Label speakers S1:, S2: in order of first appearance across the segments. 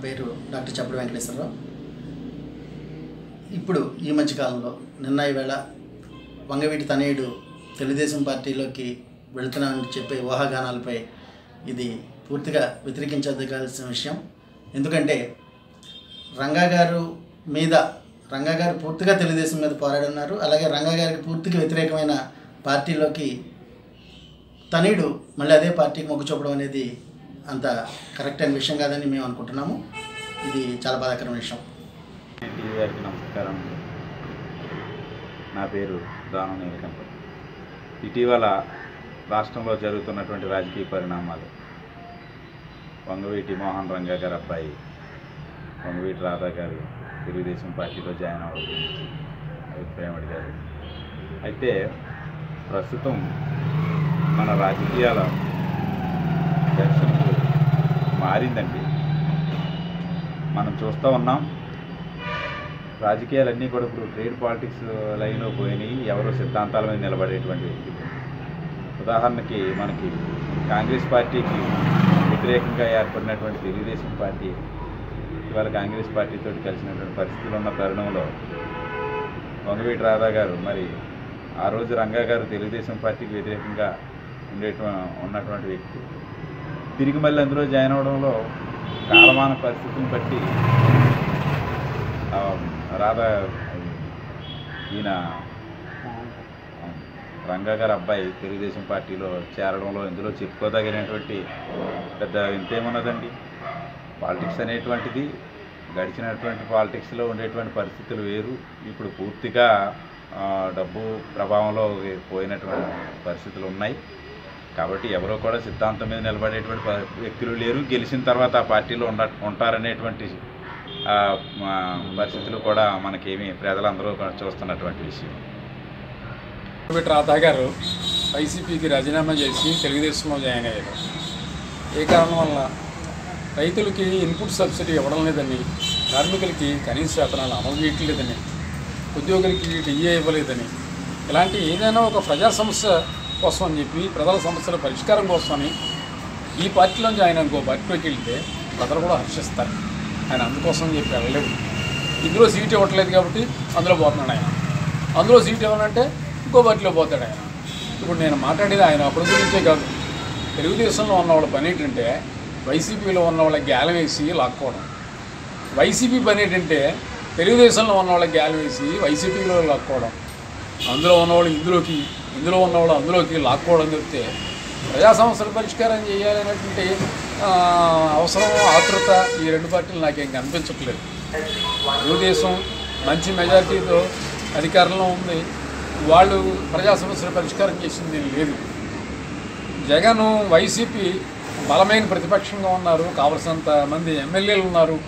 S1: పేరు డాక్టర్ చప్పుడు వెంకటేశ్వరరావు. ఇప్పుడు ఈ మధ్యకాలంలో నిన్న ఈవేళ వంగవీటి తనయుడు తెలుగుదేశం పార్టీలోకి వెళుతున్నామని చెప్పే ఊహాగానాలపై ఇది పూర్తిగా వ్యతిరేకించదగాల్సిన విషయం. ఎందుకంటే రంగా గారు పూర్తిగా తెలుగుదేశం మీద పోరాడున్నారు. అలాగే రంగా గారికి పూర్తిగా వ్యతిరేకమైన పార్టీలోకి తనయుడు మళ్ళీ అదే పార్టీకి మొగ్గు చూపడం అనేది అంత కరెక్ట్ అయిన విషయం కాదని మేము అనుకుంటున్నాము. ఇది చాలా బాధాకరమైన విషయం.
S2: టీవీ గారికి నమస్కారం. నా పేరు దానం నీలకంఠ. ఇటీవల రాష్ట్రంలో జరుగుతున్నటువంటి రాజకీయ పరిణామాలు, వంగవీటి మోహన్ రంగా గారి అబ్బాయి వంగవీటి రాధా గారు తెలుగుదేశం పార్టీలో జాయిన్ అవ్వడం గురించి అభిప్రాయం అడిగారు. అయితే ప్రస్తుతం మన రాజకీయాల దర్శనకు మారిందండి. మనం చూస్తూ ఉన్నాం, రాజకీయాలన్నీ కూడా ఇప్పుడు ట్రేడ్ పాలిటిక్స్ లైన్లో పోయినాయి. ఎవరో సిద్ధాంతాల మీద నిలబడేటువంటి వ్యక్తులు. ఉదాహరణకి మనకి కాంగ్రెస్ పార్టీకి వ్యతిరేకంగా ఏర్పడినటువంటి తెలుగుదేశం పార్టీ ఇవాళ కాంగ్రెస్ పార్టీతో కలిసినటువంటి పరిస్థితులు ఉన్న తరుణంలో వంగవీటి రాధా గారు, మరి ఆ రోజు రంగా గారు తెలుగుదేశం పార్టీకి వ్యతిరేకంగా ఉన్నటువంటి వ్యక్తి తిరిగి మళ్ళీ అందులో జాయిన్ అవడంలో కాలమాన పరిస్థితిని బట్టి రాధా ఈయన రంగా గారి అబ్బాయి తెలుగుదేశం పార్టీలో చేరడంలో ఇందులో చెప్పుకోదగినటువంటి పెద్ద ఇంతేమున్నదండి. పాలిటిక్స్ అనేటువంటిది గడిచినటువంటి పాలిటిక్స్లో ఉండేటువంటి పరిస్థితులు వేరు. ఇప్పుడు పూర్తిగా డబ్బు ప్రభావంలో పోయినటువంటి పరిస్థితులు ఉన్నాయి. కాబట్టి ఎవరో కూడా సిద్ధాంతం మీద నిలబడేటువంటి వ్యక్తులు లేరు. గెలిచిన తర్వాత ఆ పార్టీలో ఉంటారనేటువంటి పరిస్థితులు కూడా మనకేమి ప్రజలందరూ చూస్తున్నటువంటి విషయం.
S3: వంగవీటి రాధా గారు వైసీపీకి రాజీనామా చేసి తెలుగుదేశంలో జాయిన్ అయ్యారు. ఏ కారణం వల్ల రైతులకి ఇన్పుట్ సబ్సిడీ ఇవ్వడం లేదని, కార్మికులకి కనీస వేతనాలు అమలు చేయట్లేదని, ఉద్యోగులకి డిఏ ఇవ్వలేదని, ఇలాంటి ఏదైనా ఒక ప్రజా సమస్య కోసం అని చెప్పి ప్రజల సమస్యల పరిష్కారం కోసమని ఈ పార్టీలోంచి ఆయన ఇంకో పార్టీలోకి వెళ్తే ప్రజలు కూడా హర్షిస్తారు. ఆయన అందుకోసం చెప్పి వెళ్ళలేదు. ఇందులో సీట్ ఇవ్వట్లేదు కాబట్టి అందులో పోతున్నాడు ఆయన. అందులో సీట్ ఇవ్వాలంటే ఇంకో పార్టీలో పోతాడు ఆయన. ఇప్పుడు నేను మాట్లాడేది ఆయన అప్పటి గురించే కాదు. తెలుగుదేశంలో ఉన్న వాళ్ళ పని ఏంటంటే వైసీపీలో ఉన్న వాళ్ళకి గ్యాలం వేసి లాక్కోవడం. వైసీపీ పని ఏంటంటే తెలుగుదేశంలో ఉన్న వాళ్ళకి గ్యాలం వేసి వైసీపీలో లాక్కోవడం. అందులో ఉన్నవాళ్ళు ఇందులో ఉన్నవాళ్ళు అందులోకి లాక్కోవడం చెప్తే ప్రజా సమస్యల పరిష్కారం చేయాలనేటువంటి అవసరం, ఆతృత ఈ రెండు పార్టీలు నాకేం కనిపించట్లేదు. తెలుగుదేశం మంచి మెజార్టీతో అధికారంలో ఉంది. వాళ్ళు ప్రజా సమస్యల పరిష్కారం చేసింది లేదు. జగన్ వైసీపీ బలమైన ప్రతిపక్షంగా ఉన్నారు. కావలసినంత మంది ఎమ్మెల్యేలు ఉన్నారు.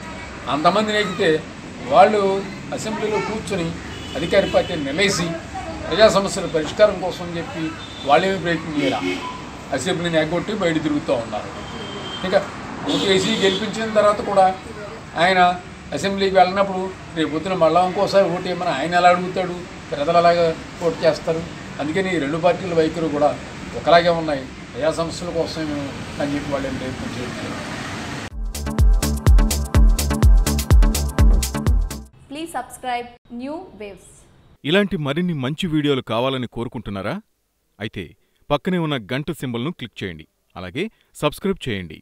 S3: అంతమందిని ఎక్కితే వాళ్ళు అసెంబ్లీలో కూర్చొని అధికార పార్టీని నిలేసి ప్రజా సమస్యల పరిష్కారం కోసం చెప్పి వాళ్ళేమీ ప్రయత్నం చేయరా. అసెంబ్లీని ఎగ్గొట్టి బయట తిరుగుతూ ఉన్నారు. ఇంకా ఓటేసి గెలిపించిన తర్వాత కూడా ఆయన అసెంబ్లీకి వెళ్ళినప్పుడు రేపు పొద్దున మళ్ళా ఇంకోసారి ఓటు వేయమని ఆయన ఎలా అడుగుతాడు, ప్రజలు అలాగా ఓటు చేస్తారు. అందుకని ఈ రెండు పార్టీల వైఖరి కూడా ఒకలాగే ఉన్నాయి. ప్రజా సమస్యల కోసం అని చెప్పి వాళ్ళు ఏం ప్రయత్నం చేయట్లేదు.
S4: Please subscribe new waves.
S5: ఇలాంటి మరిన్ని మంచి వీడియోలు కావాలని కోరుకుంటున్నారా? అయితే పక్కనే ఉన్న గంట సింబల్ను క్లిక్ చేయండి. అలాగే సబ్స్క్రైబ్ చేయండి.